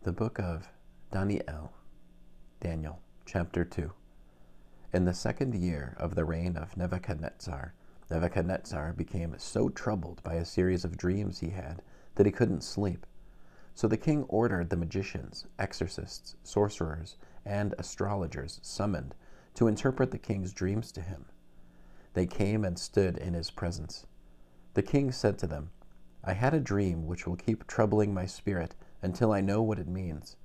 The book of Dani'el, Daniel, chapter 2. In the 2nd year of the reign of Nebuchadnezzar, Nebuchadnezzar became so troubled by a series of dreams he had that he couldn't sleep. So the king ordered the magicians, exorcists, sorcerers, and astrologers summoned to interpret the king's dreams to him. They came and stood in his presence. The king said to them, "I had a dream which will keep troubling my spirit until I know what it means."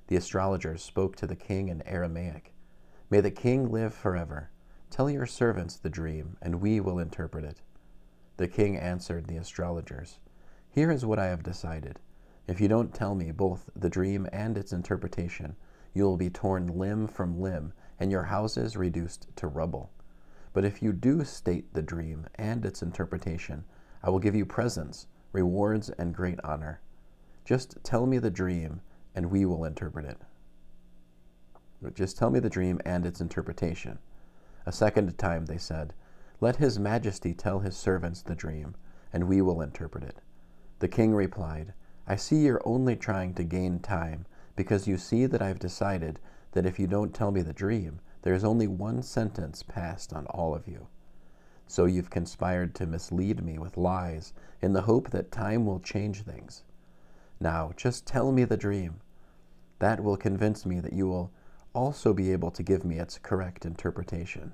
The astrologers spoke to the king in Aramaic. "May the king live forever. Tell your servants the dream, and we will interpret it." The king answered the astrologers, "Here is what I have decided. If you don't tell me both the dream and its interpretation, you will be torn limb from limb, and your houses reduced to rubble. But if you do state the dream and its interpretation, I will give you presents, rewards, and great honor. Just tell me the dream, and we will interpret it." Just tell me the dream and its interpretation. A second time they said, "Let his majesty tell his servants the dream, and we will interpret it." The king replied, "I see you're only trying to gain time, because you see that I've decided that if you don't tell me the dream, there is only one sentence passed on all of you. So you've conspired to mislead me with lies in the hope that time will change things. Now, just tell me the dream. That will convince me that you will also be able to give me its correct interpretation."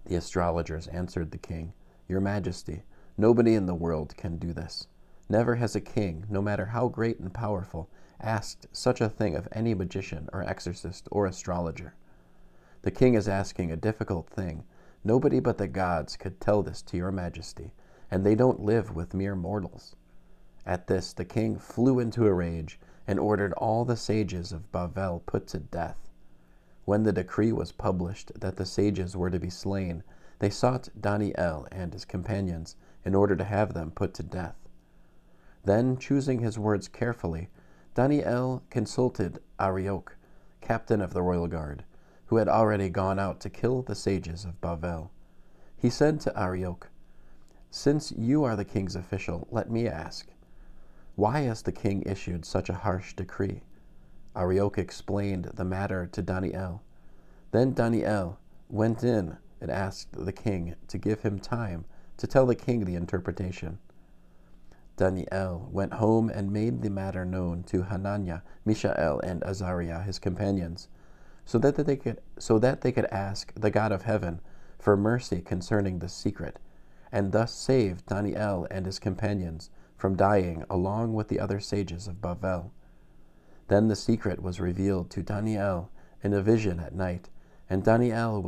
The astrologers answered the king, "Your Majesty, nobody in the world can do this. Never has a king, no matter how great and powerful, asked such a thing of any magician or exorcist or astrologer. The king is asking a difficult thing. Nobody but the gods could tell this to your Majesty, and they don't live with mere mortals." At this, the king flew into a rage and ordered all the sages of Bavel put to death. When the decree was published that the sages were to be slain, they sought Dani'el and his companions in order to have them put to death. Then, choosing his words carefully, Dani'el consulted Arioch, captain of the royal guard, who had already gone out to kill the sages of Bavel. He said to Arioch, "Since you are the king's official, let me ask, why has the king issued such a harsh decree?" Arioch explained the matter to Dani'el. Then Dani'el went in and asked the king to give him time to tell the king the interpretation. Dani'el went home and made the matter known to Hananiah, Mishael, and Azariah, his companions, so that they could ask the God of heaven for mercy concerning the secret, and thus save Dani'el and his companions from dying along with the other sages of Bavel. Then the secret was revealed to Dani'el in a vision at night, and Dani'el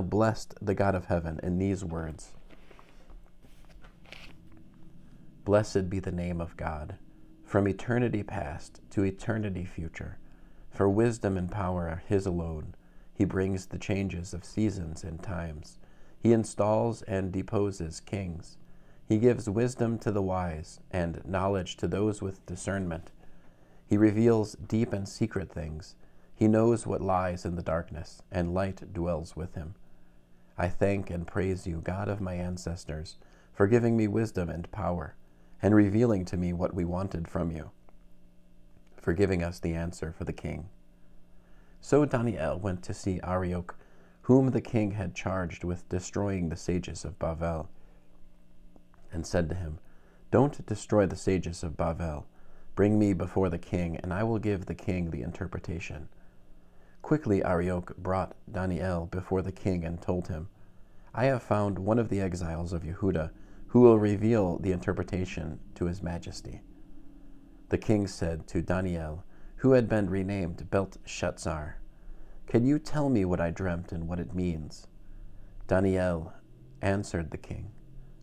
blessed the God of heaven in these words: "Blessed be the name of God, from eternity past to eternity future. For wisdom and power are his alone. He brings the changes of seasons and times. He installs and deposes kings. He gives wisdom to the wise and knowledge to those with discernment. He reveals deep and secret things. He knows what lies in the darkness, and light dwells with him. I thank and praise you, God of my ancestors, for giving me wisdom and power, and revealing to me what we wanted from you, for giving us the answer for the king." So Dani'el went to see Arioch, whom the king had charged with destroying the sages of Bavel, and said to him, "Don't destroy the sages of Bavel. Bring me before the king, and I will give the king the interpretation." Quickly Arioch brought Dani'el before the king and told him, "I have found one of the exiles of Yehuda, who will reveal the interpretation to his majesty." The king said to Dani'el, who had been renamed Belteshazzar, "Can you tell me what I dreamt and what it means?" Dani'el answered the king,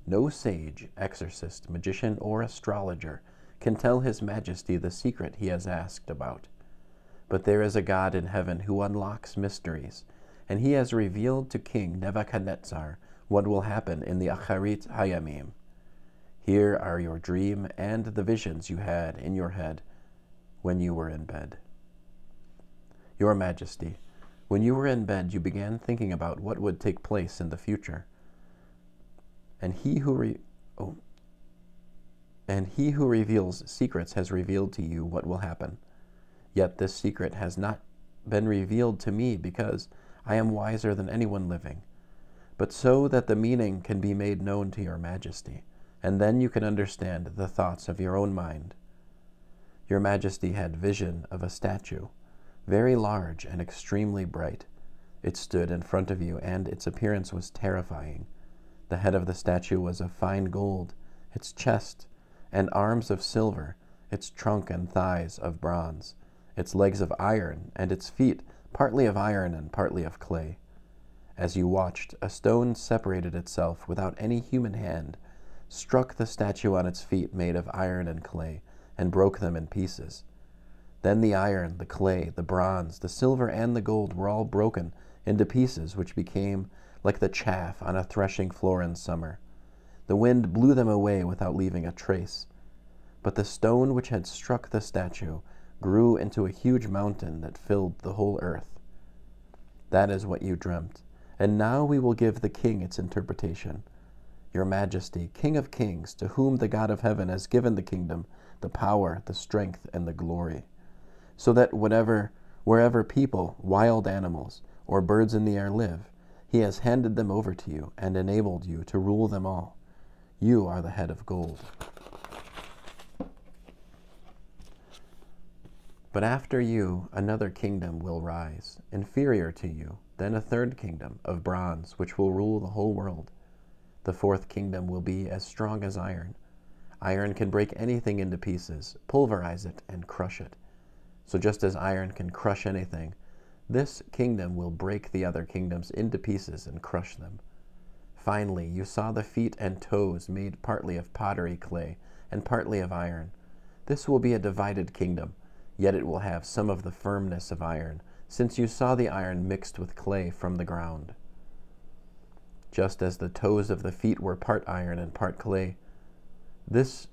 "No sage, exorcist, magician, or astrologer can tell his majesty the secret he has asked about. But there is a God in heaven who unlocks mysteries, and he has revealed to King Nebuchadnezzar what will happen in the Acharit Hayamim. Here are your dream and the visions you had in your head when you were in bed. Your Majesty, when you were in bed, you began thinking about what would take place in the future. And he who And he who reveals secrets has revealed to you what will happen. Yet this secret has not been revealed to me, because I am wiser than anyone living, but so that the meaning can be made known to your majesty, and then you can understand the thoughts of your own mind. Your majesty had vision of a statue, very large and extremely bright. It stood in front of you, and its appearance was terrifying. The head of the statue was of fine gold, its chest and arms of silver, its trunk and thighs of bronze, its legs of iron, and its feet partly of iron and partly of clay. As you watched, a stone separated itself without any human hand, struck the statue on its feet made of iron and clay, and broke them in pieces. Then the iron, the clay, the bronze, the silver, and the gold were all broken into pieces, which became like the chaff on a threshing floor in summer. The wind blew them away without leaving a trace. But the stone which had struck the statue grew into a huge mountain that filled the whole earth. That is what you dreamt, and now we will give the king its interpretation. Your majesty, King of kings, to whom the God of heaven has given the kingdom, the power, the strength, and the glory, so that wherever people, wild animals, or birds in the air live, he has handed them over to you and enabled you to rule them all. You are the head of gold. But after you, another kingdom will rise, inferior to you, then a third kingdom of bronze, which will rule the whole world. The fourth kingdom will be as strong as iron. Iron can break anything into pieces, pulverize it, and crush it. So just as iron can crush anything, this kingdom will break the other kingdoms into pieces and crush them. Finally, you saw the feet and toes made partly of pottery clay and partly of iron. This will be a divided kingdom, yet it will have some of the firmness of iron, since you saw the iron mixed with clay from the ground. Just as the toes of the feet were part iron and part clay, this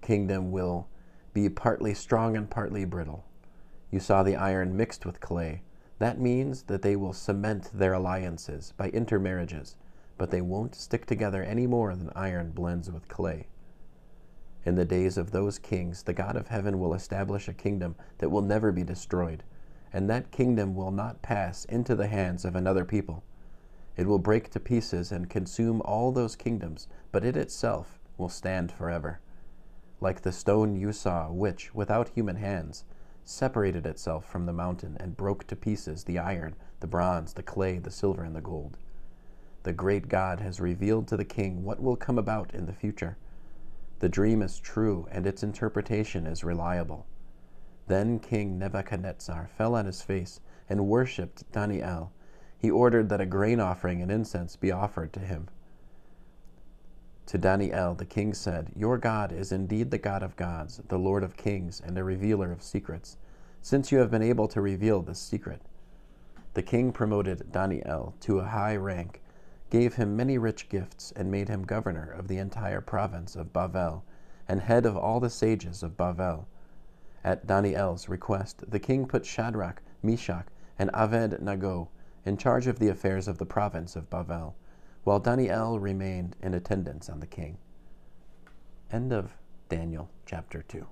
kingdom will be partly strong and partly brittle. You saw the iron mixed with clay. That means that they will cement their alliances by intermarriages, but they won't stick together any more than iron blends with clay. In the days of those kings, the God of heaven will establish a kingdom that will never be destroyed, and that kingdom will not pass into the hands of another people. It will break to pieces and consume all those kingdoms, but it itself will stand forever. Like the stone you saw, which, without human hands, separated itself from the mountain and broke to pieces the iron, the bronze, the clay, the silver, and the gold. The great God has revealed to the king what will come about in the future. The dream is true, and its interpretation is reliable. Then King Nebuchadnezzar fell on his face and worshipped Dani'el. He ordered that a grain offering and incense be offered to him. To Dani'el the king said, "Your God is indeed the God of gods, the Lord of kings, and a revealer of secrets, since you have been able to reveal this secret." The king promoted Dani'el to a high rank, gave him many rich gifts, and made him governor of the entire province of Bavel, and head of all the sages of Bavel. At Dani'el's request, the king put Shadrach, Meshach, and Abed-nego in charge of the affairs of the province of Bavel, while Dani'el remained in attendance on the king. End of Daniel chapter 2.